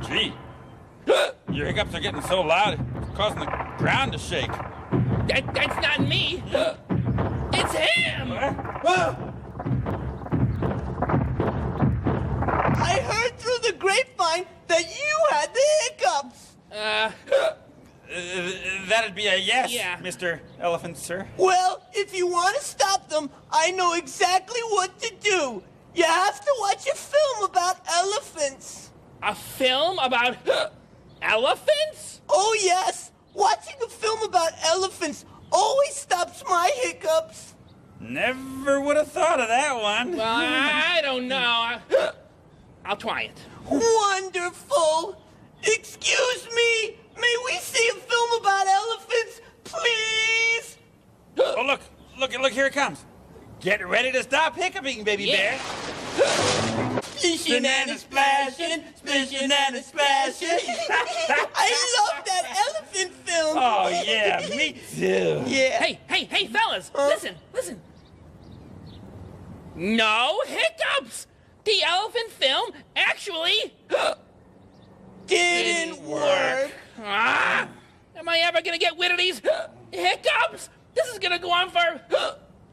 Gee, your hiccups are getting so loud, it's causing the ground to shake. That's not me. It's him. I heard through the grapevine that you had the hiccups. That'd be a yes, Yeah. Mr. Elephant, sir. Well, if you want to stop them, I know exactly what to do. You have to watch a film about elephants. A film about elephants? Oh, yes. Watching a film about elephants always stops my hiccups. Never would have thought of that one. Well, I don't know. I'll try it. Wonderful. Excuse me. May we see a film about elephants, please? Oh, look, here it comes. Get ready to stop hiccuping, baby bear. Splishing and splashing, splishing and splashing. I love that elephant film. Oh, yeah, me too. Yeah. Hey, fellas, listen. No hiccups. The elephant film actually Didn't work. Am I ever gonna get rid of these hiccups? This is gonna go on for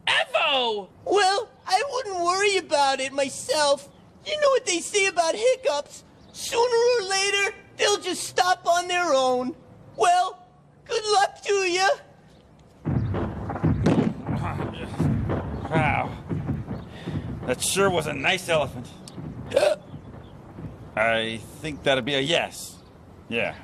ever. Well, I wouldn't worry about it myself. You know what they say about hiccups. Sooner or later, they'll just stop on their own. Well, good luck to you. Wow. That sure was a nice elephant. I think that'd be a yes. Yeah.